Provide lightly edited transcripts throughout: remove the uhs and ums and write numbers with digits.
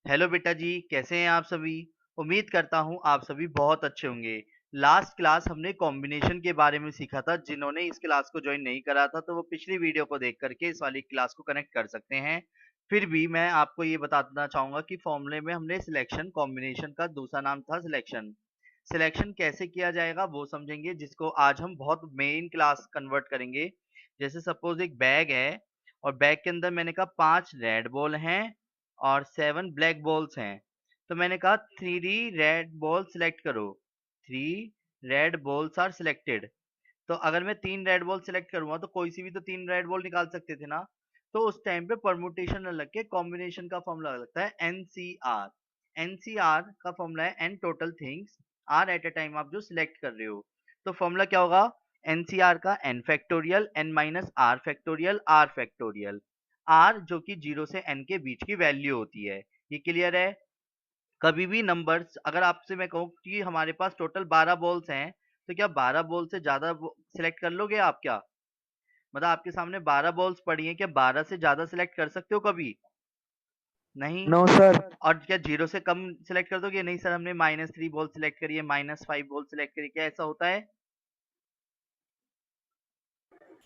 Hello बेटा जी, कैसे हैं आप सभी। उम्मीद करता हूँ आप सभी बहुत अच्छे होंगे। लास्ट क्लास हमने कॉम्बिनेशन के बारे में सीखा था। जिन्होंने इस क्लास को ज्वाइन नहीं करा था तो वो पिछली वीडियो को देख करके इस वाली क्लास को कनेक्ट कर सकते हैं। फिर भी मैं आपको ये बताना चाहूंगा कि फॉर्मूले में हमने सिलेक्शन, कॉम्बिनेशन का दूसरा नाम था सिलेक्शन। सिलेक्शन कैसे किया जाएगा वो समझेंगे, जिसको आज हम बहुत मेन क्लास कन्वर्ट करेंगे। जैसे सपोज एक बैग है और बैग के अंदर मैंने कहा 5 रेड बॉल हैं और 7 ब्लैक बॉल्स हैं। तो मैंने कहा 3 रेड बॉल सिलेक्ट करो। 3 रेड बॉल्स आर सिलेक्टेड। तो अगर मैं 3 रेड बॉल सिलेक्ट करूंगा तो कोई सी भी तो 3 रेड बॉल निकाल सकते थे ना। तो उस टाइम पे परमुटेशन अलग के कॉम्बिनेशन का फॉर्मूला लगता है एनसीआर। एनसीआर का फॉर्मूला है n total things are at a time आप जो सिलेक्ट कर रहे हो। तो फॉर्मूला क्या होगा एनसीआर का? N factorial n minus r factorial r factorial. R जो कि 0 से एन के बीच की वैल्यू होती है। ये क्लियर है? कभी भी नंबर्स अगर आपसे मैं कहूँ कि हमारे पास टोटल 12 बॉल्स हैं तो क्या 12 बॉल से ज्यादा सिलेक्ट कर लोगे आप? क्या मतलब आपके सामने 12 बॉल्स पड़ी हैं, क्या 12 से ज्यादा सिलेक्ट कर सकते हो कभी? नहीं। No sir. और क्या 0 से कम सिलेक्ट कर दोगे? नहीं सर, हमने -3 बॉल सिलेक्ट करी है, -5 बॉल सिलेक्ट करी, क्या ऐसा होता है?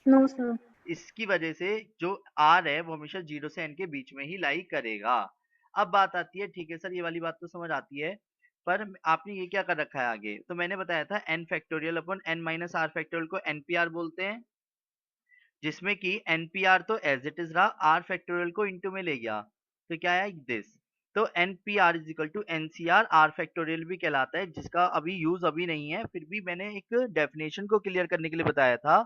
No sir. इसकी वजह से जो आर है वो हमेशा 0 से एन के बीच में ही लाई करेगा। अब बात आती है, ठीक है सर ये वाली बात तो समझ आती है, पर आपने ये क्या कर रखा है आगे? तो मैंने बताया था एन फैक्टोरियल अपन एन माइनस आर फैक्टोरियल को एनपीआर बोलते हैं, जिसमें कि एनपीआर तो एज इट इज रहा, आर फैक्टोरियल को इनटू में ले गया। तो क्या है दिस? तो NPR is equal to NCR. R factorial भी कहलाता है, जिसका अभी यूज अभी नहीं है, फिर भी मैंने एक डेफिनेशन को क्लियर करने के लिए बताया था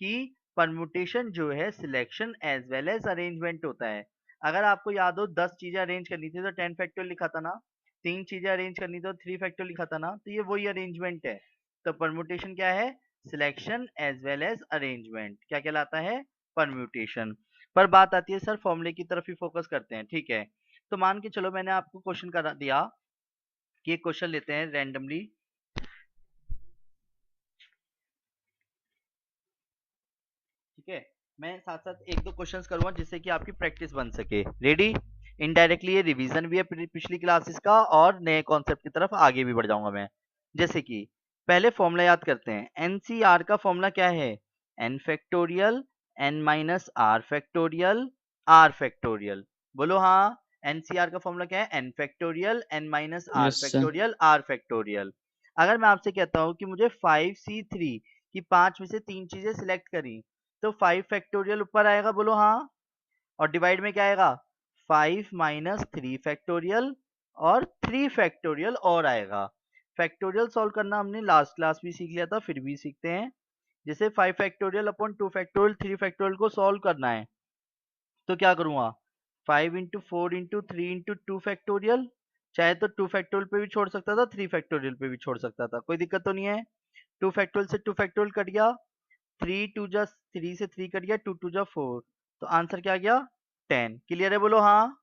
कि परमुटेशन जो है selection as well as arrangement होता है। अगर आपको याद हो 10 चीजें अरेंज करनी थी तो 10 फैक्टोरियल लिखा था ना। 3 चीजें अरेंज करनी थी तो 3 फैक्टोरियल लिखा था ना। तो ये वही अरेंजमेंट है। तो परमुटेशन क्या है? Selection as well as arrangement. क्या कहलाता है? परम्यूटेशन। पर बात आती है सर फॉर्मूले की तरफ ही फोकस करते हैं, ठीक है। तो मान के चलो मैंने आपको क्वेश्चन करा दिया कि एक क्वेश्चन लेते हैं रैंडमली, ठीक है। मैं साथ साथ एक दो क्वेश्चंस करूंगा जिससे कि आपकी प्रैक्टिस बन सके। रेडी? इनडायरेक्टली ये रिवीजन भी है पिछली क्लासेस का और नए कॉन्सेप्ट की तरफ आगे भी बढ़ जाऊंगा मैं। जैसे कि पहले फॉर्मूला याद करते हैं। एनसीआर का फॉर्मूला क्या है? N factorial n minus r factorial r factorial. बोलो हाँ। एनसीआर का फॉर्मूला क्या है? N factorial n minus r yes sir. Factorial r factorial. अगर मैं आपसे कहता हूँ कि मुझे 5C3 की 5 में से 3 चीजें सिलेक्ट करी, तो 5 फैक्टोरियल ऊपर आएगा, बोलो हाँ। और डिवाइड में क्या आएगा? 5 माइनस 3 फैक्टोरियल और 3 फैक्टोरियल और आएगा। फैक्टोरियल सॉल्व करना हमने लास्ट क्लास भी सीख लिया था, फिर भी सीखते हैं। जैसे 5 फैक्टोरियल अपॉन 2 फैक्टोरियल 3 फैक्टोरियल को सॉल्व करना है, तो क्या करूंगा? 5 इंटू 4 इंटू 3 इंटू 2 फैक्टोरियल। चाहे तो 2 फैक्टोरियल पे भी छोड़ सकता था, 3 फैक्टोरियल पे भी छोड़ सकता था, कोई दिक्कत तो नहीं है। 2 फैक्टोरियल से 2 फैक्टोरियल कट गया, 3 से 3 कट गया, 2 4, तो आंसर क्या आ गया? 10। क्लियर है? बोलो हाँ।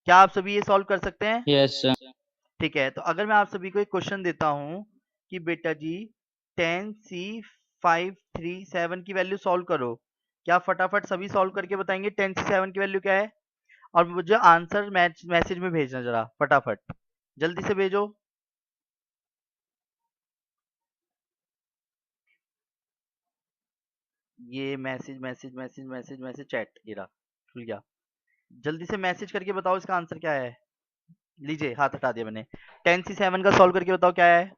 क्या आप सभी ये सॉल्व कर सकते हैं? Yes sir. ठीक है, तो अगर मैं आप सभी को एक क्वेश्चन देता हूं कि बेटा जी 10C537 की वैल्यू सॉल्व करो, क्या फटाफट सभी सॉल्व करके बताएंगे 10C7 की वैल्यू क्या है? और मुझे आंसर मैसेज में भेजना जरा फटाफट, जल्दी से भेजो। ये message message message message message chat ये रहा, खुल गया। जल्दी से मैसेज करके बताओ इसका आंसर क्या है। लीजिए हाथ हटा दिया मैंने। 10C7 का सॉल्व करके बताओ क्या है।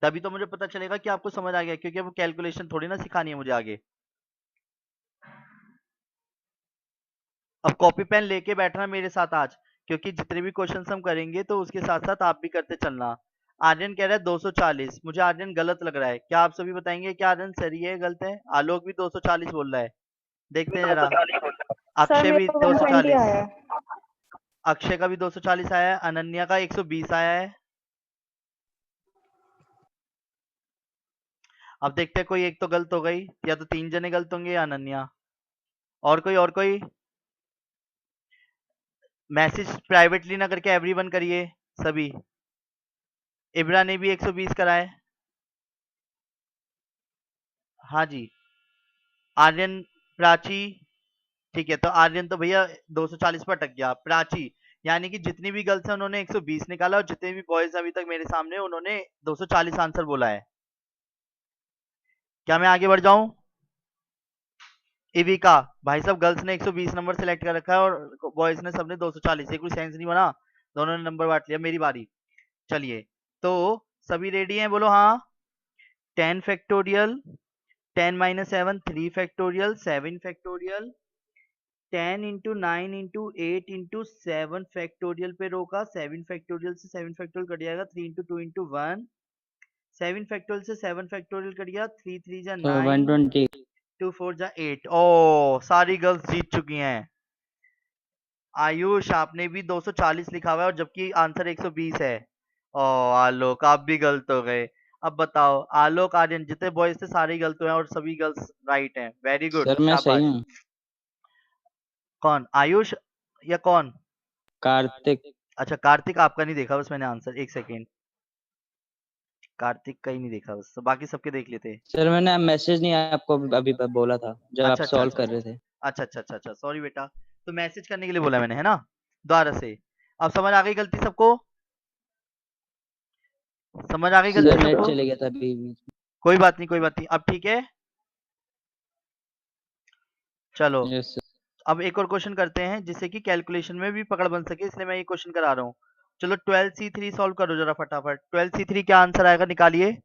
तभी तो मुझे पता चलेगा कि आपको समझ आ गया, क्योंकि अब कैलकुलेशन थोड़ी ना सिखानी है मुझे आगे। अब कॉपी पेन लेके बैठना मेरे साथ आज, क्योंकि जितने भी क्वेश्चन हम करेंगे तो उसके साथ साथ आप भी करते चलना। आर्यन कह रहा है 240, मुझे आर्यन गलत लग रहा है। क्या आप सभी बताएंगे कि आर्यन सही है गलत है? आलोक भी 240 बोल रहा है, देखते हैं जरा। सर अक्षय मेरे भी को 120 240, आया है। अक्षय का भी 240 आया है, अनन्या का 120 आया है। अब देखते हैं, कोई एक तो गलत हो गई, या तो 3 जने गलत होंगे या अनन्या। और कोई और कोई? मैसेज प्राइवेटली ना करके एवरीवन करिए सभी। इब्रा ने भी 120 कराए। हाँ जी। आर्यन, प्राची, ठीक है, तो आर्यन तो भैया 240 पर अटक गया। प्राची, यानी कि जितनी भी गर्ल्स है उन्होंने 120 निकाला और जितने भी बॉयज अभी तक मेरे सामने उन्होंने 240 आंसर बोला है। क्या मैं आगे बढ़ जाऊं? इविका, भाई साहब गर्ल्स ने 120 नंबर सेलेक्ट कर रखा है और बॉयज ने सबने 240। ये कोई सेंस नहीं बना, दोनों ने नंबर बांट लिया। मेरी बारी, चलिए। तो सभी रेडी हैं? बोलो हाँ। 10 factorial, 10 minus 7 3 factorial, 7 factorial, 10 into 9 into 8 into 7 factorial पे रोका। 7 फैक्टोरियल से 7 फैक्टोरियल कट जाएगा। 3 इंटू 2 इंटू 1। 7 फैक्टोरियल से 7 फैक्टोरियल कट गया। 3 3 जा तो 9, 120। 2 4 जा 8। ओ, सारी गर्ल्स जीत चुकी हैं। आयुष, आपने भी 240 लिखा हुआ है और जबकि आंसर 120 है। ओ आलोक, आप भी गलत हो गए। अब बताओ, आलोक आर्यन जितने बॉयज थे सारे ही गलत हुए हैं और सभी गर्ल्स राइट हैं। वेरी गुड, सर मैं सही शाबाश। हूँ। कौन, आयुष या कौन? कार्तिक। अच्छा कार्तिक, आपका नहीं देखा बस मैंने आंसर। एक सेकेंड, कार्तिक का ही नहीं देखा बस, तो बाकी सबके देख लेते। सर मैंने मैसेज नहीं आपको अभी बोला था जब आप अच्छा अच्छा सॉल्व अच्छा कर अच्छा रहे थे। अच्छा अच्छा अच्छा अच्छा, सॉरी बेटा। तो मैसेज करने के लिए बोला मैंने, है ना, दोबारा से। अब समझ आ गई गलती सबको? समझ आ गई सर गलती नेट सबको? चले गया था अभी बीच कोई बात नहीं, कोई बात नहीं, अब ठीक है। चलो, में। Yes sir. अब एक और क्वेश्चन करते हैं जिससे कि कैलकुलेशन में भी पकड़ बन सके, इसलिए मैं ये क्वेश्चन करा रहा हूँ। चलो 12C3 सॉल्व करो जरा फटाफट। 12C3 क्या आंसर आएगा, निकालिए।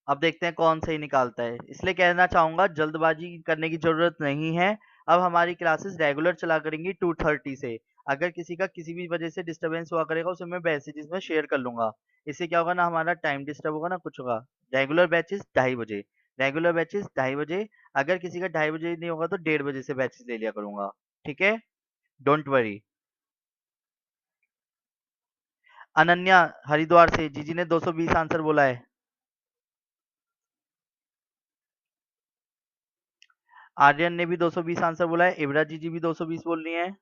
अब देखते हैं कौन सही निकालता है। इसलिए कहना चाहूंगा जल्दबाजी करने की जरूरत नहीं है। अब हमारी क्लासेस रेगुलर चला करेंगी 2:30 से। अगर किसी का किसी भी वजह से डिस्टरबेंस हुआ करेगा उसे मैं मैसेजेस में शेयर कर लूंगा। इससे क्या होगा ना, हमारा टाइम डिस्टर्ब होगा ना कुछ होगा। रेगुलर बैचेस 2:30 बजे, रेगुलर बैचेस 2:30 बजे। अगर किसी का 2:30 बजे नहीं होगा तो 1:30 बजे से बैचेस ले लिया करूंगा। ठीक है, डोंट वरी। अनन्या हरिद्वार से, जीजी ने 220 आंसर बोला है। आर्यन ने भी 220 आंसर बोला है। इवरा जीजी भी 220 बोल रही है।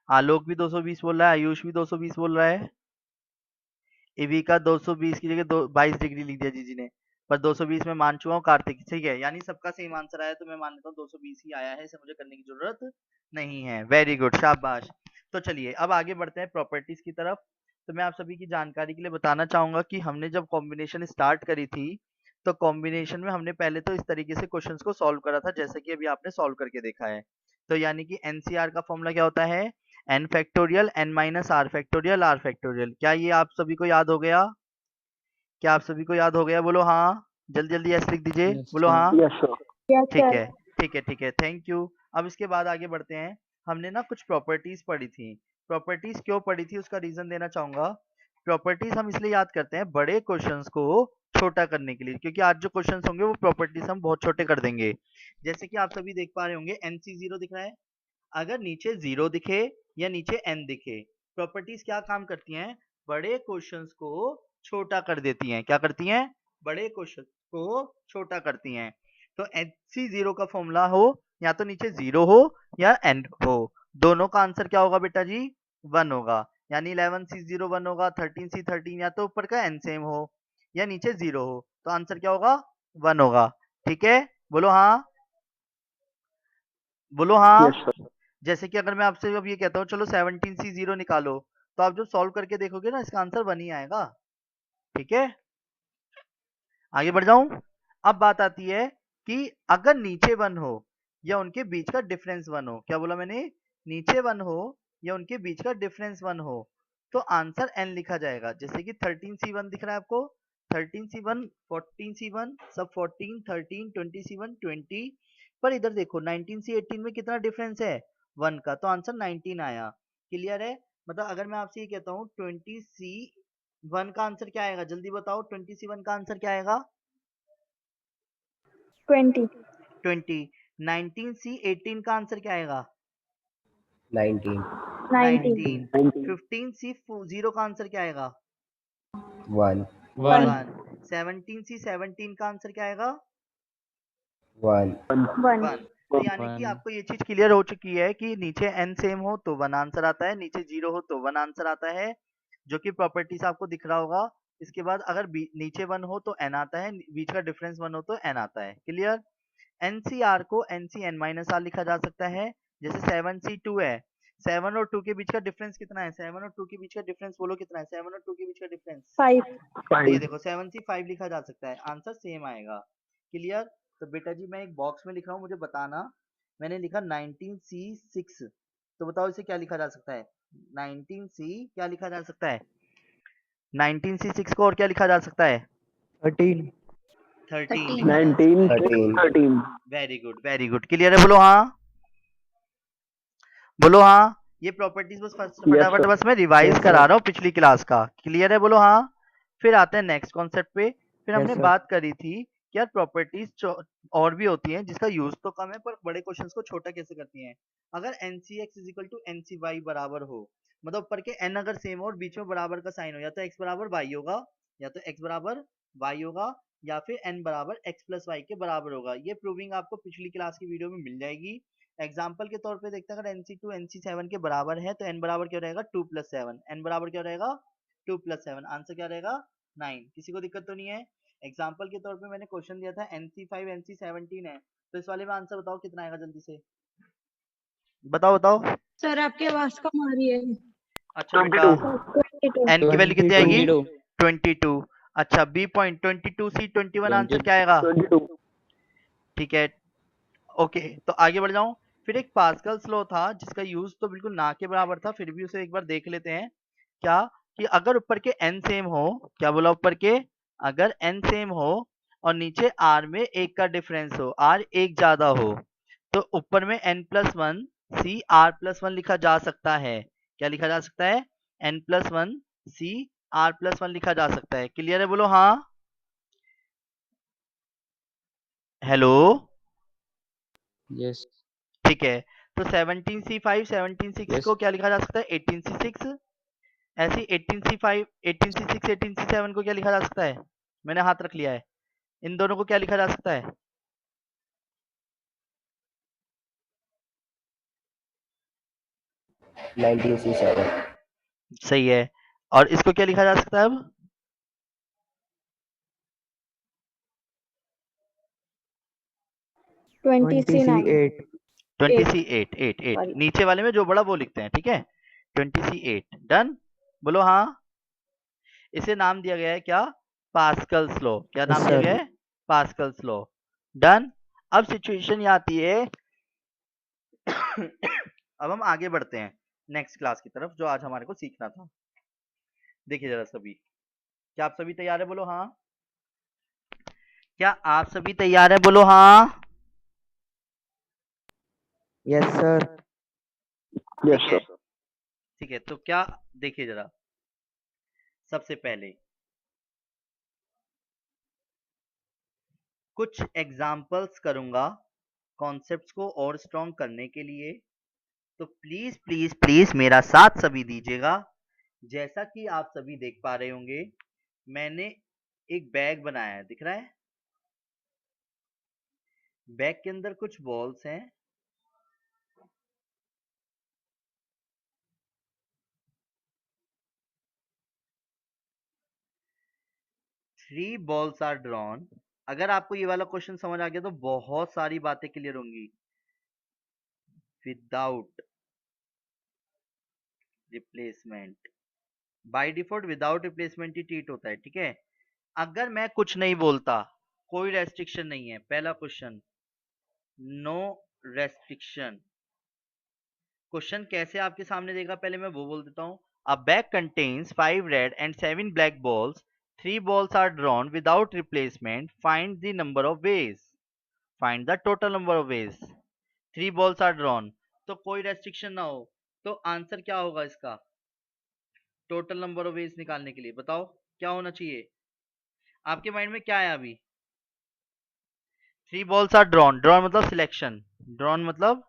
आलोक भी 220 बोल रहा है। आयुष भी 220 बोल रहा है। इविका 220 की जगह 22 डिग्री लिख दिया जीजी ने, पर 220 में मान चुका हूँ। कार्तिक, ठीक है, यानी सबका सेम आंसर आया तो मैं मान लेता हूँ 220 ही आया है, इसे मुझे करने की जरूरत नहीं है। वेरी गुड, शाबाश। तो चलिए अब आगे बढ़ते हैं प्रॉपर्टीज की तरफ। तो मैं आप सभी की जानकारी के लिए बताना चाहूंगा कि हमने जब कॉम्बिनेशन स्टार्ट करी थी तो कॉम्बिनेशन में हमने पहले तो इस तरीके से क्वेश्चंस को सॉल्व करा था जैसे कि अभी आपने सॉल्व करके देखा है। तो यानी कि एनसीआर का फॉर्मूला क्या होता है, n factorial n minus r factorial r factorial. क्या ये आप सभी को याद हो गया? क्या आप सभी को याद हो गया? बोलो हाँ, जल्दी जल्दी यस लिख दीजिए, यस बोलो सर। हाँ। Yes sir. यस ठीक सर। है, ठीक है, ठीक है, थैंक यू। अब इसके बाद आगे बढ़ते हैं। हमने ना कुछ प्रॉपर्टीज पढ़ी थी। प्रॉपर्टीज क्यों पढ़ी थी उसका रीजन देना चाहूंगा। प्रॉपर्टीज हम इसलिए याद करते हैं बड़े क्वेश्चंस को छोटा करने के लिए, क्योंकि आज जो क्वेश्चंस होंगे वो प्रॉपर्टीज हम बहुत छोटे कर देंगे। जैसे कि आप सभी देख पा रहे होंगे NC0 दिख रहा है। अगर नीचे 0 दिखे या नीचे n दिखे, प्रॉपर्टीज क्या काम करती हैं, बड़े क्वेश्चंस को छोटा कर देती हैं। क्या करती हैं? बड़े क्वेश्चन को छोटा करती हैं। तो NC0 का फॉर्मूला हो, या तो नीचे 0 हो या n हो, दोनों का आंसर क्या होगा बेटा जी? 1 होगा। यानी 11C0 1 होगा, 13C13 या तो ऊपर का n सेम हो या नीचे 0 हो, तो आंसर क्या होगा? 1 होगा। ठीक है, बोलो हाँ, बोलो हाँ। Yes sir. जैसे कि अगर मैं आपसे अब ये कहता हूँ चलो 17C0 निकालो, तो आप जब सॉल्व करके देखोगे ना इसका आंसर 1 ही आएगा। ठीक है, आगे बढ़ जाऊं। अब बात आती है कि अगर नीचे 1 हो या उनके बीच का डिफरेंस 1 हो, क्या बोला मैंने? नीचे 1 हो या उनके बीच का डिफरेंस 1 हो, तो आंसर n लिखा जाएगा। जैसे कि 13C1 दिख रहा है आपको, 13C1 14C1 सब 14 13 20C1 20। पर इधर देखो 19C18 में कितना डिफरेंस है? 1 का, तो आंसर 19 आया। क्लियर है? मतलब अगर मैं आपसे ये कहता हूँ 20C1 का आंसर क्या आएगा, जल्दी बताओ, 20C1 का आंसर क्या आएगा? 20। 20। 19C18 का आंसर क्या आएगा? 19 19। 19। 15C0 का आंसर क्या आएगा? 1 1। 1। 17C17 का आंसर क्या आएगा? 1 1। 1। तो यानी कि 1। आपको ये चीज क्लियर हो चुकी है कि नीचे n सेम हो तो 1 आंसर आता है, नीचे 0 हो तो 1 आंसर आता है, जो कि प्रॉपर्टीज आपको दिख रहा होगा। इसके बाद अगर नीचे 1 हो तो n आता है, बीच का डिफरेंस 1 हो तो n आता है। क्लियर? NCR को NCn-r लिखा जा सकता है। जैसे 7C2 है, 7 और 2 के बीच का डिफरेंस कितना है? 7 और 2 के बीच का डिफरेंस बोलो कितना है? 7 और 2 के बीच का डिफरेंस 5 ये देखो 7C5 लिखा जा सकता है, आंसर सेम आएगा। क्लियर? तो बेटा जी मैं एक बॉक्स में लिख रहा हूँ, मुझे बताना। मैंने लिखा 19C6, तो बताओ इसे क्या लिखा जा सकता है? 19C क्या लिखा जा सकता है? 19C6 को और क्या लिखा जा सकता है? 13 13 13 लिखा जा सकता है। 13 very good, very good. Clear है? बोलो हाँ, बोलो हाँ। ये प्रॉपर्टीज बस फटाफट बस मैं रिवाइज Yes, करा sir. रहा हूँ पिछली क्लास का। क्लियर है? बोलो हाँ। फिर आते हैं नेक्स्ट कॉन्सेप्ट पे। फिर हमने Yes, sir. बात करी थी कि यार प्रॉपर्टीज और भी होती हैं जिसका यूज तो कम है पर बड़े क्वेश्चंस को छोटा कैसे करती हैं। अगर NCX is equal to NCY बराबर हो, मतलब ऊपर के n अगर सेम हो और बीच में बराबर का साइन हो, या तो x बराबर y होगा, या तो x बराबर y होगा, या फिर n बराबर x प्लस वाई के बराबर होगा। ये प्रूविंग आपको पिछली क्लास की वीडियो में मिल जाएगी। एग्जाम्पल के तौर पे देखते हैं, अगर NC2 NC7 के बराबर है तो n बराबर क्या रहेगा? 2 प्लस 7। n बराबर क्या रहेगा? 2 प्लस 7। आंसर क्या रहेगा? 9। किसी को दिक्कत तो नहीं है? एग्जाम्पल के तौर पे मैंने क्वेश्चन दिया था NC5 NC17 है, तो इस वाले में आंसर बताओ कितना आएगा? जल्दी से बताओ बताओ। सर आपकी आवाज कम आ रही है। अच्छा बेटा, 22 n की वैल्यू कितनी आएगी? 22 22। अच्छा, B पॉइंट 22C 21 आंसर 20 क्या आएगा? ठीक है, ओके। तो आगे बढ़ जाऊं। फिर एक पास्कल्स लॉ था जिसका यूज तो बिल्कुल ना के बराबर था, फिर भी उसे एक बार देख लेते हैं। क्या कि अगर ऊपर के n सेम हो, क्या बोला? ऊपर के अगर n सेम हो और नीचे r में एक का डिफरेंस हो, r एक ज्यादा हो, तो ऊपर में n+1 c r+1 लिखा जा सकता है। क्या लिखा जा सकता है? n+1 c r+1 लिखा जा सकता है। क्लियर है? बोलो हाँ। Hello, Yes. ठीक है। तो 17C5 17C6 Yes. को क्या लिखा जा सकता है? 18C6। ऐसे ही 18C5 18C6 18C7 को क्या लिखा जा सकता है? मैंने हाथ रख लिया है। इन दोनों को क्या लिखा जा सकता है? 19C7 सही है। और इसको क्या लिखा जा सकता है अब? 20C9 20C8 8 8 सॉरी नीचे वाले में जो बड़ा वो लिखते हैं, ठीक है? 20C8 done. बोलो हाँ। इसे नाम दिया गया है क्या? Pascal's law. क्या Yes, नाम दिया sir. गया है? Pascal's law. डन। अब सिचुएशन ये आती है अब हम आगे बढ़ते हैं नेक्स्ट क्लास की तरफ, जो आज हमारे को सीखना था। देखिए जरा सभी, क्या आप सभी तैयार है? बोलो हाँ। क्या आप सभी तैयार है? बोलो हाँ। Yes, sir. ठीक है, ठीक है। तो क्या, देखिए जरा, सबसे पहले कुछ एग्जाम्पल्स करूंगा कॉन्सेप्ट्स को और स्ट्रॉन्ग करने के लिए। तो प्लीज प्लीज प्लीज मेरा साथ सभी दीजिएगा। जैसा कि आप सभी देख पा रहे होंगे, मैंने एक बैग बनाया है, दिख रहा है? बैग के अंदर कुछ बॉल्स हैं। Three balls are drawn. अगर आपको ये वाला क्वेश्चन समझ आ गया तो बहुत सारी बातें क्लियर होंगी। Without replacement, by default without replacement he treat होता है, ठीक है? अगर मैं कुछ नहीं बोलता, कोई रेस्ट्रिक्शन नहीं है, पहला क्वेश्चन, नो रेस्ट्रिक्शन। क्वेश्चन कैसे आपके सामने देगा पहले मैं वो बोल देता हूँ। अ bag contains 5 red and 7 black balls, 3 balls are drawn without replacement, find the number of ways, find the total number of ways। 3 balls are drawn, तो कोई रेस्ट्रिक्शन ना हो, तो आंसर क्या होगा इसका? टोटल नंबर ऑफ वेज निकालने के लिए बताओ क्या होना चाहिए? आपके माइंड में क्या है अभी? 3 balls are drawn, ड्रॉन मतलब सिलेक्शन, ड्रॉन मतलब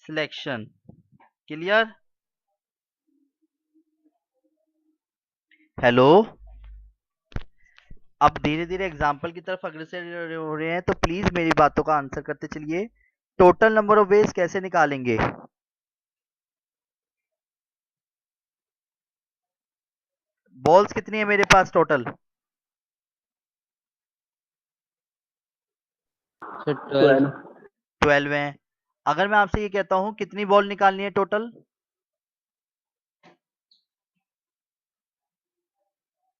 सिलेक्शन। क्लियर? हेलो, अब धीरे धीरे एग्जाम्पल की तरफ अग्रसर हो रहे हैं, तो प्लीज मेरी बातों का आंसर करते चलिए। टोटल नंबर ऑफ वेज कैसे निकालेंगे? बॉल्स कितनी है मेरे पास टोटल? सर 12 12 है। अगर मैं आपसे ये कहता हूँ कितनी बॉल निकालनी है टोटल?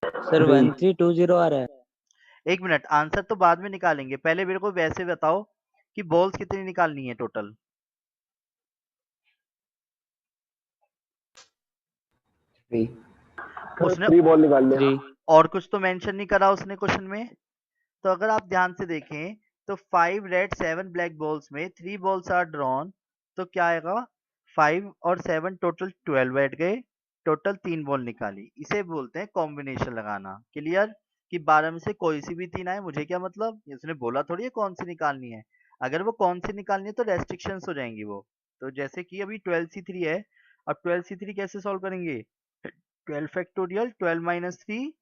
सर 1320 आ रहा है। एक मिनट, आंसर तो बाद में निकालेंगे, पहले मेरे को वैसे बताओ कि बॉल्स कितनी निकालनी है टोटल? 3 उसने 3 बॉल निकाल लिया। 3 और कुछ तो मेंशन नहीं करा उसने क्वेश्चन में। तो अगर आप ध्यान से देखें तो 5 रेड 7 ब्लैक बॉल्स में 3 बॉल्स आर ड्रॉन, तो क्या आएगा? 5 और 7 टोटल 12 बैठ गए, टोटल 3 बॉल निकाली। इसे बोलते हैं कॉम्बिनेशन लगाना। क्लियर? कि 12 में से कोई सी भी 3 आए, मुझे क्या मतलब, उसने बोला थोड़ी है कौन सी निकालनी है। अगर वो कौन सी निकालनी है तो रेस्ट्रिक्शंस हो जाएंगी वो। तो जैसे कि अभी 12C3 है, अब 12C3 कैसे सॉल्व करेंगे? 12 फैक्टोरियल 12 माइनस 3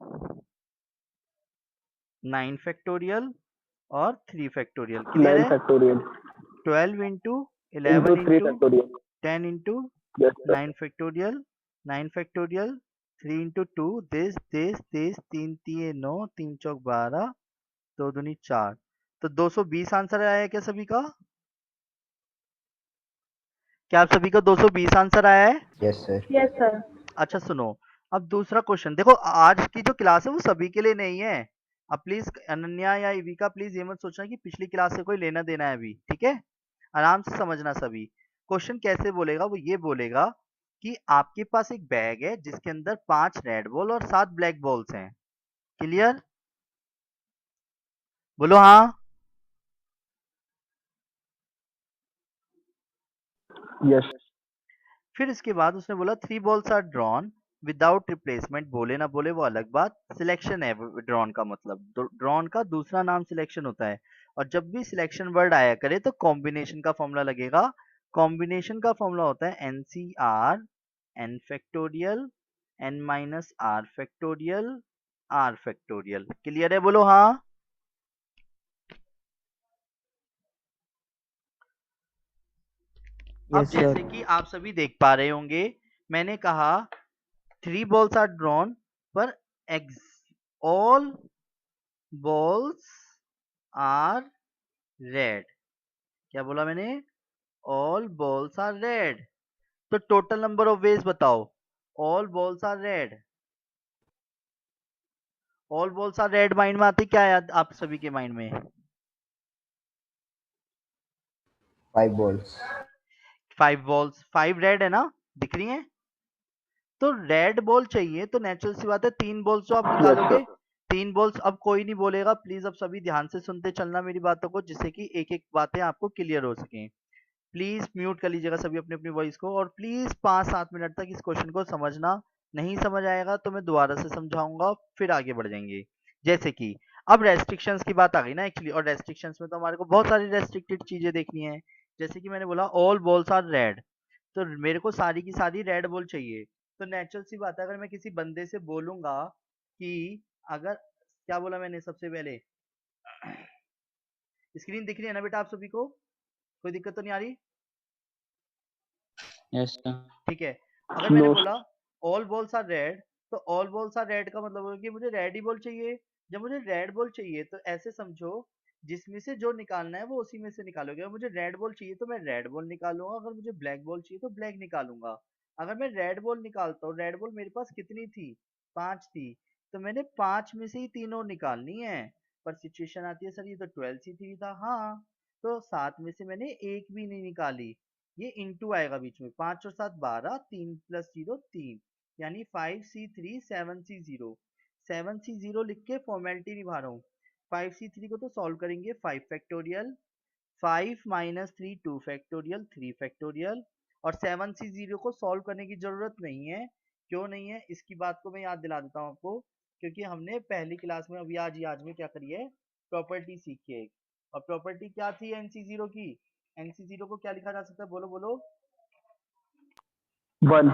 9 फैक्टोरियल और 3 फैक्टोरियल। क्लियर 9 है? Factorial 12 into into 11 3 into factorial. 10 into yes sir. 9 factorial 9 factorial 3 into 2 this 3 3 9 3 चौक 12 2 दूनी 4। तो 220 आंसर आया है क्या सभी का? क्या आप सभी का 220 आंसर आया है? Yes sir. Yes sir. अच्छा सुनो, अब दूसरा क्वेश्चन देखो। आज की जो क्लास है वो सभी के लिए नहीं है। अब प्लीज अनन्या या इविका प्लीज ये मत सोचना कि पिछली क्लास से कोई लेना देना है अभी, ठीक है? आराम से समझना सभी। क्वेश्चन कैसे बोलेगा? वो ये बोलेगा कि आपके पास एक बैग है जिसके अंदर 5 रेड बॉल और 7 ब्लैक बॉल्स हैं। क्लियर? बोलो हाँ। यस फिर इसके बाद उसने बोला 3 balls are drawn without replacement. बोले ना बोले वो अलग बात, सिलेक्शन है ड्रॉन का मतलब। ड्रॉन का दूसरा नाम सिलेक्शन होता है। और जब भी सिलेक्शन वर्ड आया करे तो कॉम्बिनेशन का फॉर्मूला लगेगा। कॉम्बिनेशन का फॉर्मूला होता है NCR n factorial n minus r factorial r factorial. Clear है? बोलो हाँ। अब यस जैसे सर। कि आप सभी देख पा रहे होंगे, मैंने कहा 3 balls are drawn पर all balls are red। क्या बोला मैंने? all balls are red। तो टोटल नंबर ऑफ वेज बताओ। all balls are red। all balls are red mind में आती क्या है आप सभी के माइंड में? 5 balls। 5 balls 5 रेड है ना, दिख रही हैं? तो रेड बॉल चाहिए तो नेचुरल सी बात है 3 बॉल्स जो आप निकालोगे। 3 बॉल्स अब कोई नहीं बोलेगा, प्लीज अब सभी ध्यान से सुनते चलना मेरी बातों को, जिससे कि एक एक बातें आपको क्लियर हो सकें। प्लीज म्यूट कर लीजिएगा सभी अपनी अपनी वॉइस को, और प्लीज 5-7 मिनट तक इस क्वेश्चन को समझना। नहीं समझ आएगा तो मैं दोबारा से समझाऊंगा, फिर आगे बढ़ जाएंगे। जैसे कि अब रेस्ट्रिक्शंस की बात आ गई ना एक्चुअली, और रेस्ट्रिक्शंस में तो हमारे को बहुत सारी रेस्ट्रिक्टेड चीजें देखनी है। जैसे कि मैंने बोला ऑल बॉल्स आर रेड, तो मेरे को सारी की सारी रेड बॉल चाहिए। तो नेचुरल सी बात है, अगर मैं किसी बंदे से बोलूंगा कि अगर, क्या बोला मैंने सबसे पहले? स्क्रीन दिख रही है ना बेटा आप सभी को? कोई दिक्कत तो नहीं आ रही? Yes sir. ठीक है। अगर मैंने बोला ऑल बॉल्स आर रेड, तो ऑल बॉल्स आर रेड का मतलब है कि मुझे रेड ही बॉल चाहिए। जब मुझे रेड बॉल चाहिए तो ऐसे समझो, जिसमें से जो निकालना है वो उसी में से निकालोगे। अगर मुझे रेड बॉल चाहिए तो मैं रेड बॉल निकालूंगा, अगर मुझे ब्लैक बॉल चाहिए तो ब्लैक निकालूंगा। अगर मैं रेड बॉल निकालता हूँ, रेड बॉल मेरे पास कितनी थी? 5 थी। तो मैंने 5 में से ही तीनों निकालनी है। पर सिचुएशन आती है सर ये तो 12C3 था। हाँ, तो 7 में से मैंने एक भी नहीं निकाली। ये इंटू आएगा बीच में, 5 और 7 12, 3 प्लस 0 3, यानी 5C3 7C0। 7C0 लिख के फॉर्मेलिटी निभा रहा हूँ। 5C3 को तो सॉल्व करेंगे 5 फैक्टोरियल, 5 माइनस 3 2 फैक्टोरियल 3 फैक्टोरियल। और 7C0 को सॉल्व करने की जरूरत नहीं है। क्यों नहीं है इसकी बात को मैं याद दिला देता हूँ आपको, क्योंकि हमने पहली क्लास में अभी आज में क्या करी है, प्रॉपर्टी सीखी है। और प्रॉपर्टी क्या थी NC0 की? NC0 को क्या लिखा जा सकता है? बोलो बोलो। 1।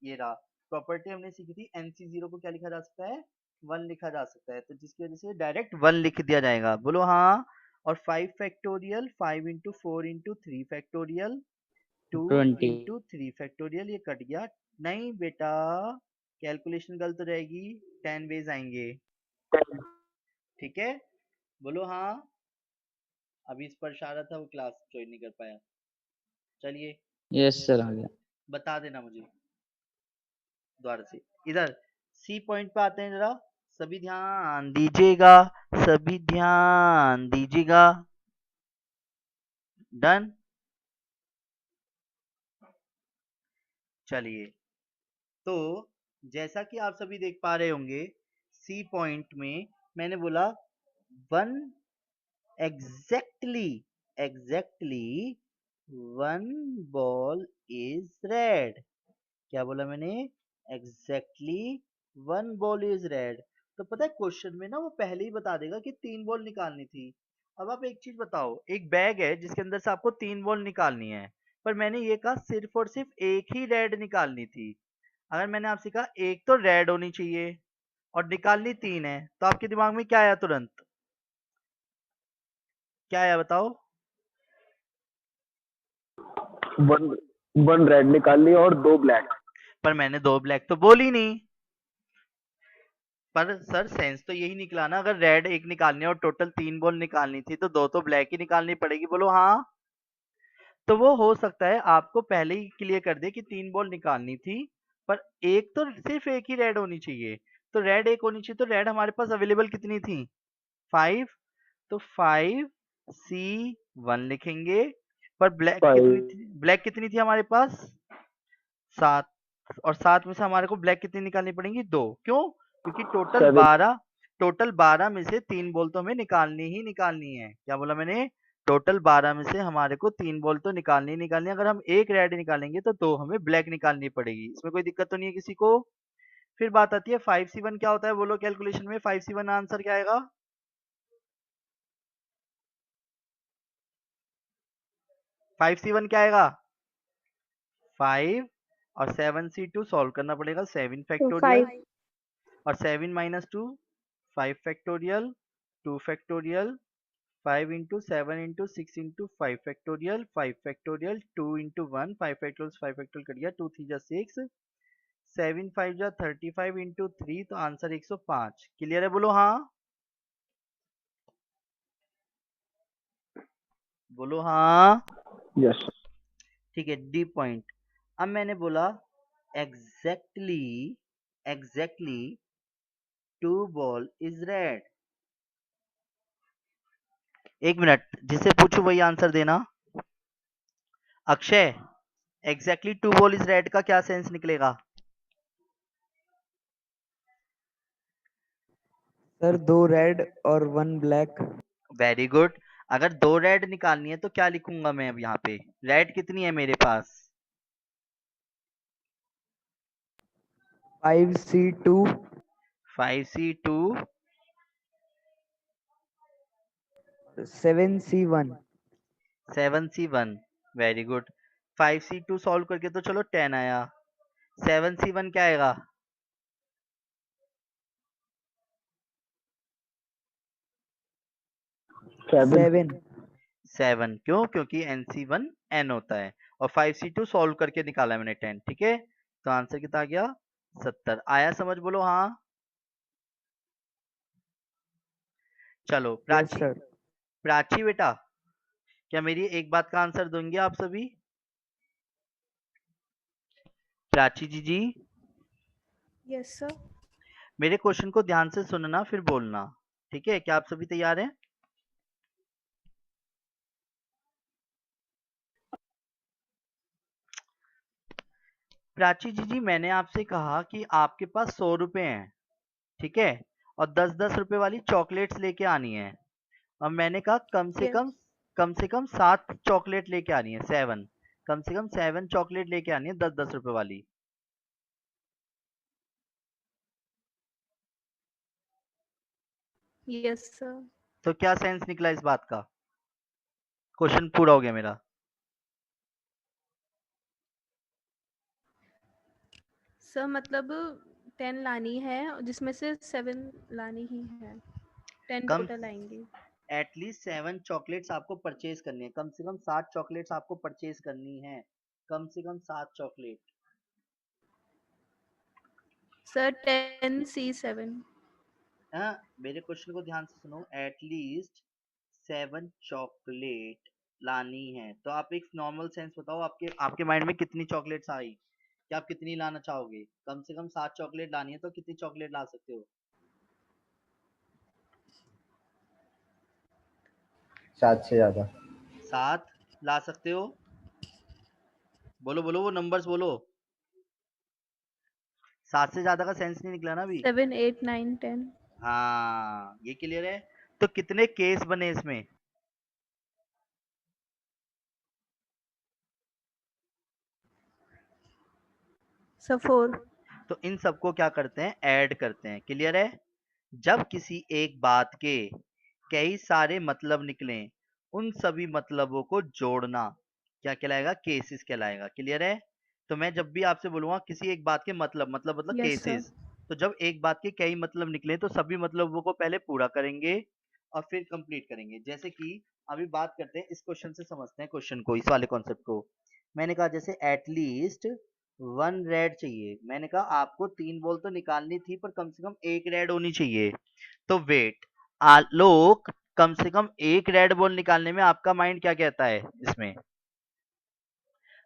ये रहा, प्रॉपर्टी हमने सीखी थी। NC0 को क्या लिखा जा सकता है? 1 लिखा जा सकता है, तो जिसकी वजह से डायरेक्ट 1 लिख दिया जाएगा। बोलो हाँ। और 5 factorial 5 into 4 into 3 factorial 2 20 into 3 factorial, ये कट गया। नहीं बेटा, कैलकुलेशन गलत हो जाएगी, 10 वेज आएंगे। ठीक है, बोलो हाँ। अभी इस पर इशारा था, वो क्लास ज्वाइन नहीं कर पाया। चलिए यस सर आ गया। बता देना मुझे दोबारा से। इधर सी पॉइंट पे आते हैं, जरा सभी ध्यान दीजिएगा, सभी ध्यान दीजिएगा। डन। चलिए, तो जैसा कि आप सभी देख पा रहे होंगे, सी पॉइंट में मैंने बोला one exactly one ball is red. क्या बोला मैंने? Exactly one ball is red. तो पता है क्वेश्चन में ना वो पहले ही बता देगा कि 3 बॉल निकालनी थी। अब आप एक चीज बताओ, एक बैग है जिसके अंदर से आपको 3 बॉल निकालनी है, पर मैंने ये कहा सिर्फ और सिर्फ एक ही रेड निकालनी थी। अगर मैंने आपसे कहा एक तो रेड होनी चाहिए और निकालनी 3 है, तो आपके दिमाग में क्या आया तुरंत? क्या आया बताओ? वन रेड निकालनी और 2 ब्लैक। पर मैंने 2 ब्लैक तो बोली नहीं। पर सर सेंस तो यही निकला ना, अगर रेड एक निकालनी है और टोटल 3 बॉल निकालनी थी तो 2 तो ब्लैक ही निकालनी पड़ेगी। बोलो हाँ। तो वो हो सकता है आपको पहले ही क्लियर कर दे कि 3 बॉल निकालनी थी, पर एक तो सिर्फ एक ही रेड होनी चाहिए। तो रेड एक होनी चाहिए, तो रेड हमारे पास अवेलेबल कितनी थी? 5। तो 5C1 लिखेंगे। पर ब्लैक कितनी 5 थी? ब्लैक कितनी थी हमारे पास? 7। और 7 में से हमारे को ब्लैक कितनी निकालनी पड़ेंगी? 2। क्यों? क्योंकि 7 टोटल 12 में से 3 बॉल तो हमें निकालनी ही निकालनी है। क्या बोला मैंने? टोटल 12 में से हमारे को 3 बॉल तो निकालनी ही निकालनी है। अगर हम एक रेड निकालेंगे तो 2 हमें ब्लैक निकालनी पड़ेगी। इसमें कोई दिक्कत तो नहीं है किसी को? फिर बात आती है 5C1 क्या होता है? बोलो कैलकुलेशन में 5C1 आंसर क्या आएगा? 5C1 क्या आएगा? 5 और 7C2 सॉल्व करना पड़ेगा, 7 तो फैक्टोरियल 5 और 7 minus 2 5 factorial 2 factorial 5 into 7 into 6 into 5 factorial 5 factorial 2 into 1 5 factorial cut गया 2 3 जा 6 7 5 जा 35 इंटू 3 तो आंसर 105। क्लियर है? बोलो हाँ। बोलो हाँ। यस। ठीक है, डी पॉइंट। अब मैंने बोला एग्जैक्टली 2 बॉल इज रेड। एक मिनट, जिसे पूछो वही आंसर देना। Akshay, exactly 2 ball is red का क्या सेंस निकलेगा? सर 2 रेड और 1 ब्लैक। Very good. अगर 2 रेड निकालनी है तो क्या लिखूंगा मैं अब यहाँ पे? रेड कितनी है मेरे पास? 5C2 5C2 7C1। 7C1। Very good. 5C2 solve करके तो चलो 10 आया। 7C1 क्या आएगा? 7 7। क्यों? क्योंकि NC1 N होता है और 5C2 सॉल्व करके निकाला मैंने 10। ठीक है, तो आंसर कितना आ गया? 70 आया। समझ? बोलो हाँ। चलो यस प्राची, सर। प्राची बेटा, क्या मेरी एक बात का आंसर देंगे आप सभी? प्राची जी, यस सर। मेरे क्वेश्चन को ध्यान से सुनना फिर बोलना। ठीक है, क्या आप सभी तैयार हैं? प्राची जी, मैंने आपसे कहा कि आपके पास 100 रुपए हैं, ठीक है, और 10-10 रुपए वाली चॉकलेट्स लेके आनी है। और मैंने कहा यस कम से कम 7 चॉकलेट लेके आनी है, 7। कम से कम 7 चॉकलेट लेके आनी है 10-10 रुपए वाली। Yes sir. तो क्या सेंस निकला इस बात का? क्वेश्चन पूरा हो गया मेरा। सर मतलब 10 लानी है जिसमें से 7 लानी ही है, 10 कम टोटल आएंगी। एटलीस्ट 7 चॉकलेट्स आपको परचेज करनी है, कम से कम 7 चॉकलेट्स आपको परचेज करनी है, कम से कम 7 चॉकलेट। सर 10C7 हाँ, मेरे क्वेश्चन को ध्यान से सुनो। एट लीस्ट 7 चॉकलेट लानी है, तो आप एक नॉर्मल सेंस बताओ, आपके आपके माइंड में कितनी चॉकलेट्स आई, कि आप कितनी लाना चाहोगे? कम से कम 7 चॉकलेट लानी है, तो कितनी चॉकलेट ला सकते हो? 7 से ज्यादा। 7 ला सकते हो? बोलो बोलो, वो नंबर्स बोलो। 7 से ज्यादा का सेंस नहीं निकला ना अभी। 7 8 9 10 हाँ, ये क्लियर है। तो कितने केस बने इसमें? सर 4 तो इन सबको क्या करते हैं, ऐड करते हैं। क्लियर है? जब किसी एक बात के कई सारे मतलब निकले, उन सभी मतलबों को जोड़ना क्या कहलाएगा? केसेस कहलाएगा। क्लियर है? तो मैं जब भी आपसे बोलूंगा किसी एक बात के मतलब यस सर केसेस, तो जब एक बात के कई मतलब निकले तो सभी मतलबों को पहले पूरा करेंगे और फिर कंप्लीट करेंगे। जैसे कि अभी बात करते हैं, इस क्वेश्चन से समझते हैं क्वेश्चन को, इस वाले कॉन्सेप्ट को। मैंने कहा जैसे एटलीस्ट 1 रेड चाहिए, मैंने कहा आपको 3 बॉल तो निकालनी थी, पर कम से कम 1 रेड होनी चाहिए। तो वेट, आलोक, कम से कम 1 रेड बॉल निकालने में आपका माइंड क्या कहता है? इसमें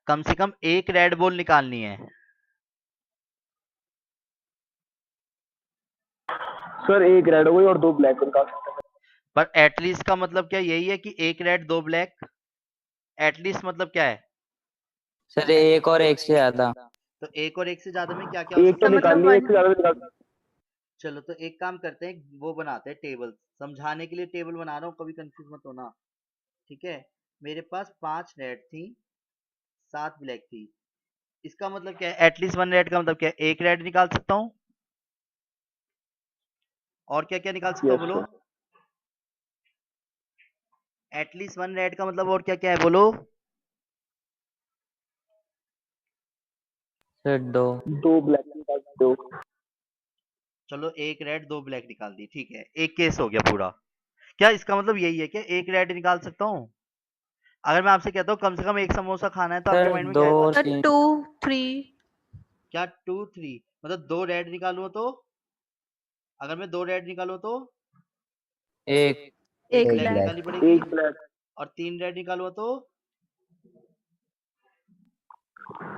कम से कम 1 रेड बॉल निकालनी है। सर एक रेड हो गई और 2 ब्लैक निकाल सकते हैं। पर एटलीस्ट का मतलब क्या यही है कि 1 रेड 2 ब्लैक? एटलीस्ट मतलब क्या है? सर एक और एक से ज्यादा। तो 1 और 1 से ज्यादा में क्या क्या हो एक सकता तो है? मतलब निकाल ली, एक 1 से ज्यादा निकाल सकते चलो तो एक काम करते हैं, वो बनाते हैं टेबल, समझाने के लिए टेबल बना रहा हूँ, कभी कंफ्यूज मत होना। ठीक है? मेरे पास 5 रेड थी, 7 ब्लैक थी। इसका मतलब क्या है? एटलीस्ट 1 रेड का मतलब क्या है? 1 रेड निकाल सकता हूँ, और क्या क्या निकाल सकता हैं। हूँ यस बोलो? सर। एटलीस्ट 1 रेड का मतलब और क्या क्या है बोलो? सर 2। 2 ब्लैक निकाल सकते हो। चलो 1 रेड 2 ब्लैक निकाल दी, ठीक है, एक केस हो गया पूरा। क्या इसका मतलब यही है कि 1 रेड निकाल सकता हूँ? अगर मैं आपसे कहता हूँ कम से कम 1 समोसा खाना है, तो आपके सर माइंड में 2 क्या और सर 3। 2 3 क्या 2 3 मतलब 2 रेड निकालूं तो? अगर मैं 2 रेड निकालूं तो एक। 1 1 एक ब्लैक ब्लैक निकालनी ब्लैक। पड़ेगी, 1 ब्लैक और 3 रेड निकालूं तो?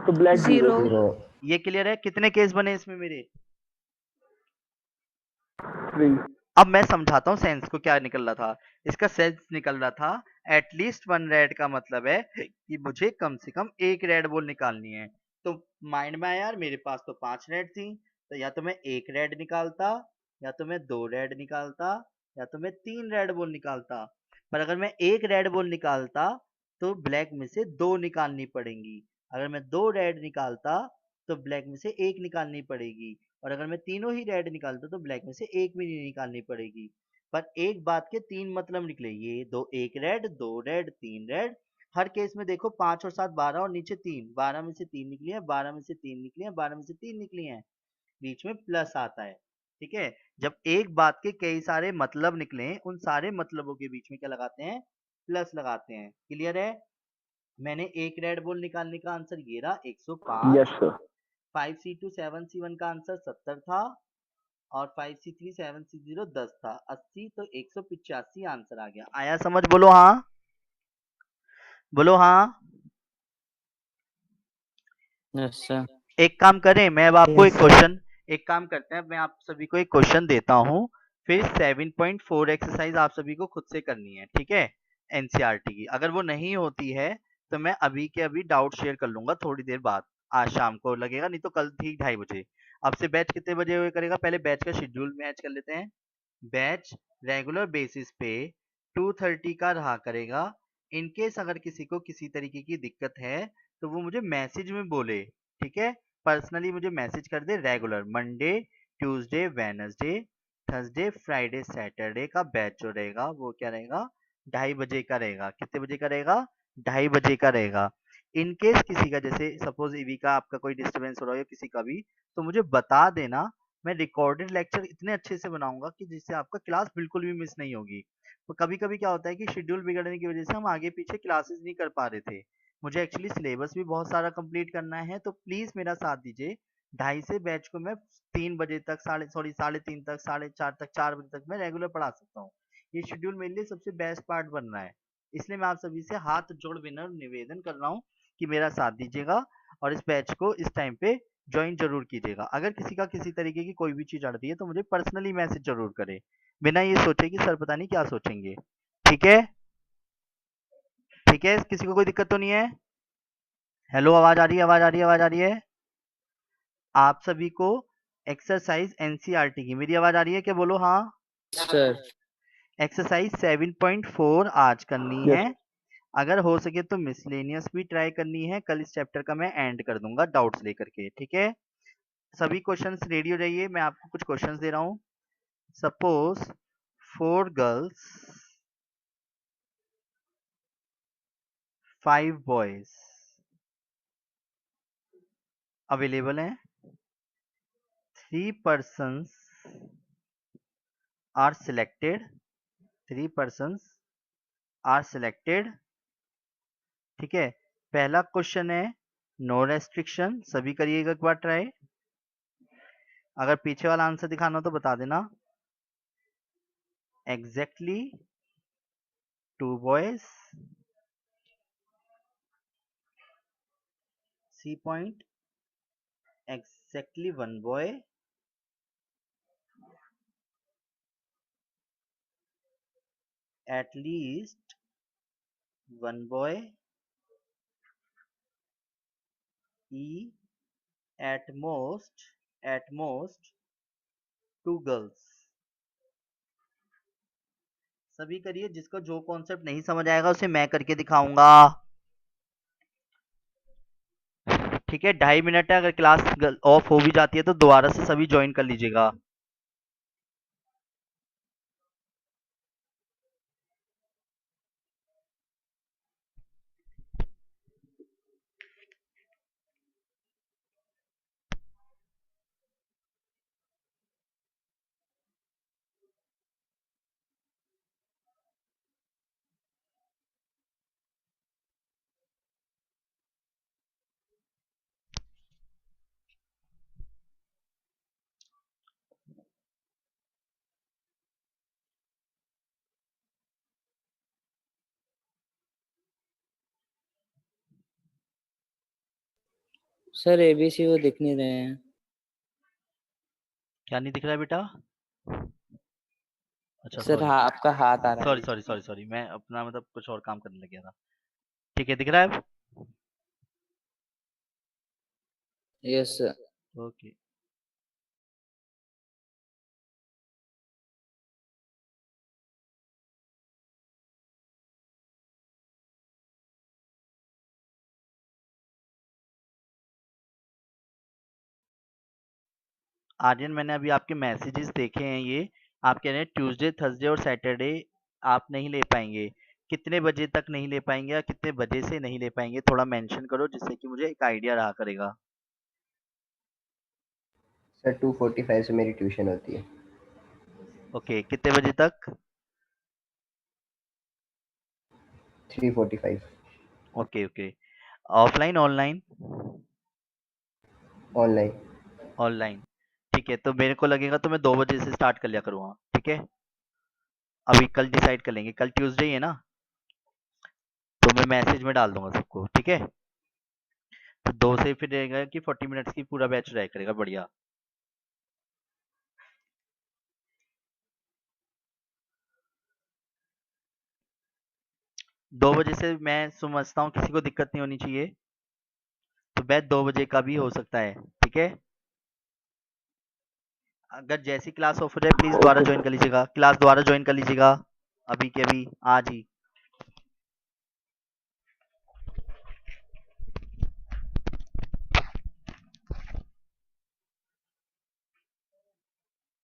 तो ब्लैक 0। 0 0। ये क्लियर है? कितने केस बने इसमें मेरे? 3। अब मैं समझाता हूँ सेंस को, क्या निकल रहा था। इसका सेंस निकल रहा था, एटलीस्ट 1 रेड का मतलब है कि मुझे कम से कम 1 रेड बॉल निकालनी है। तो माइंड में आया यार, मेरे पास तो 5 रेड थी, तो या तो मैं 1 रेड निकालता, या तो मैं 2 रेड निकालता, या तो मैं 3 रेड बॉल निकालता। पर अगर मैं 1 रेड बॉल निकालता तो ब्लैक में से 2 निकालनी पड़ेंगी। अगर मैं 2 रेड निकालता तो ब्लैक में से 1 निकालनी पड़ेगी। और अगर मैं तीनों ही रेड निकालता तो ब्लैक में से एक भी नहीं निकालनी पड़ेगी। पर एक बात के 3 मतलब निकले, ये दो, 1 रेड 2 रेड 3 रेड। हर केस में देखो 5 और 7 12 और नीचे 3, 12 में से 3 निकली है, 12 में से 3 निकली है, 12 में से 3 निकली है, बीच में प्लस आता है। ठीक है? जब एक बात के कई सारे मतलब निकले, उन सारे मतलबों के बीच में क्या लगाते हैं? प्लस लगाते हैं। क्लियर है? मैंने एक रेड बॉल निकालने का आंसर ये रहा 105। Yes sir. 5C2 7C1 का आंसर 70 था, और 5C3 7C0 10 था। 80 तो 185 आंसर आ गया। आया समझ? बोलो हाँ, बोलो हाँ। Yes sir. एक काम करें, मैं अब आपको Yes, एक sir. क्वेश्चन, एक काम करते हैं, मैं आप सभी को एक क्वेश्चन देता हूँ, फिर 7.4 एक्सरसाइज आप सभी को खुद से करनी है। ठीक है? एनसीईआरटी की। अगर वो नहीं होती है तो मैं अभी के अभी डाउट शेयर कर लूंगा थोड़ी देर बाद, आज शाम को लगेगा, नहीं तो कल ठीक 2:30 बजे। अब से बैच कितने बजे हुए करेगा? पहले बैच का शेड्यूल मैच कर लेते हैं। बैच रेगुलर बेसिस पे 2:30 का रहा करेगा। इनकेस अगर किसी को किसी तरीके की दिक्कत है तो वो मुझे मैसेज में बोले। ठीक है? पर्सनली मुझे मैसेज कर दे। Regular Monday Tuesday Wednesday Thursday Friday Saturday का बैच जो रहेगा वो क्या रहेगा? 2:30 बजे का रहेगा। कितने बजे का रहेगा? 2:30 बजे का रहेगा। इनकेस किसी का, जैसे सपोज ईवी का आपका कोई डिस्टरबेंस हो रहा हो या किसी का भी, तो मुझे बता देना। मैं रिकॉर्डेड लेक्चर इतने अच्छे से बनाऊंगा कि जिससे आपका क्लास बिल्कुल भी मिस नहीं होगी। तो कभी कभी क्या होता है कि शेड्यूल बिगड़ने की वजह से हम आगे पीछे क्लासेस नहीं कर पा रहे थे। मुझे एक्चुअली सिलेबस भी बहुत सारा कंप्लीट करना है, तो प्लीज मेरा साथ दीजिए। ढाई से बैच को मैं 3 बजे तक साढ़े 3 तक 4:30 तक 4 बजे तक मैं रेगुलर पढ़ा सकता हूँ। ये शेड्यूल मेरे लिए सबसे बेस्ट पार्ट बन रहा है। इसलिए मैं आप सभी से हाथ जोड़ विनम्र निवेदन कर रहा हूँ कि मेरा साथ दीजिएगा और इस बैच को इस टाइम पे ज्वाइन जरूर कीजिएगा। अगर किसी का किसी तरीके की कोई भी चीज अड़ती है तो मुझे पर्सनली मैसेज जरूर करे, बिना ये सोचे कि सर पता नहीं क्या सोचेंगे। ठीक है? ठीक है, किसी को कोई दिक्कत तो नहीं है? हेलो, आवाज आ रही है, आवाज आ रही है, आवाज आ रही है? आप सभी को एक्सरसाइज एनसीईआरटी की मेरी आवाज आ रही है क्या? बोलो हाँ। सर एक्सरसाइज 7.4 आज करनी Yes. है। अगर हो सके तो मिसलेनियस भी ट्राई करनी है। कल इस चैप्टर का मैं एंड कर दूंगा डाउट्स लेकर के। ठीक है, सभी क्वेश्चंस रेडी हो जाइए। मैं आपको कुछ क्वेश्चंस दे रहा हूँ। सपोज 4 गर्ल्स 5 बॉयज अवेलेबल हैं। 3 persons are selected। 3 persons are selected। ठीक है, पहला क्वेश्चन है नो रेस्ट्रिक्शन। सभी करिएगा एक बार ट्राई। अगर पीछे वाला आंसर दिखाना हो तो बता देना। Exactly 2 boys. C point exactly 1 boy. At least 1 boy. E at most 2 girls. सभी करिए। जिसको जो कॉन्सेप्ट नहीं समझ आएगा उसे मैं करके दिखाऊंगा। ठीक है, 2.5 मिनट है। अगर क्लास ऑफ हो भी जाती है तो दोबारा से सभी ज्वाइन कर लीजिएगा। सर एबीसी वो दिख नहीं रहे हैं। क्या नहीं दिख रहा है बेटा? अच्छा, सर हाँ आपका हाथ आ रहा है। सॉरी, मैं अपना मतलब कुछ और काम करने लग गया था। ठीक है, दिख रहा है अब? Yes sir. ओके। आर्यन, मैंने अभी आपके मैसेजेस देखे हैं। ये आप कह रहे हैं ट्यूसडे, थर्सडे और सैटरडे आप नहीं ले पाएंगे। कितने बजे तक नहीं ले पाएंगे या कितने बजे से नहीं ले पाएंगे? थोड़ा मेंशन करो जिससे कि मुझे एक आइडिया रहा करेगा। सर 2:45 से मेरी ट्यूशन होती है। ओके, कितने बजे तक? 3:45। Okay okay. Offline online? Online. Online. ठीक है, तो मेरे को लगेगा तो मैं 2 बजे से स्टार्ट कर लिया करूँगा। ठीक है, अभी कल डिसाइड कर लेंगे। कल ट्यूसडे ही है ना, तो मैं मैसेज में डाल दूंगा सबको। ठीक है, तो 2 से फिर रहेगा कि 40 मिनट्स की पूरा बैच रह करेगा। बढ़िया। 2 बजे से मैं समझता हूँ किसी को दिक्कत नहीं होनी चाहिए, तो बैच 2 बजे का भी हो सकता है। ठीक है, अगर जैसी क्लास ऑफ हो जाए प्लीज दोबारा Okay, ज्वाइन कर लीजिएगा। क्लास दोबारा ज्वाइन कर लीजिएगा, अभी के अभी, आज ही।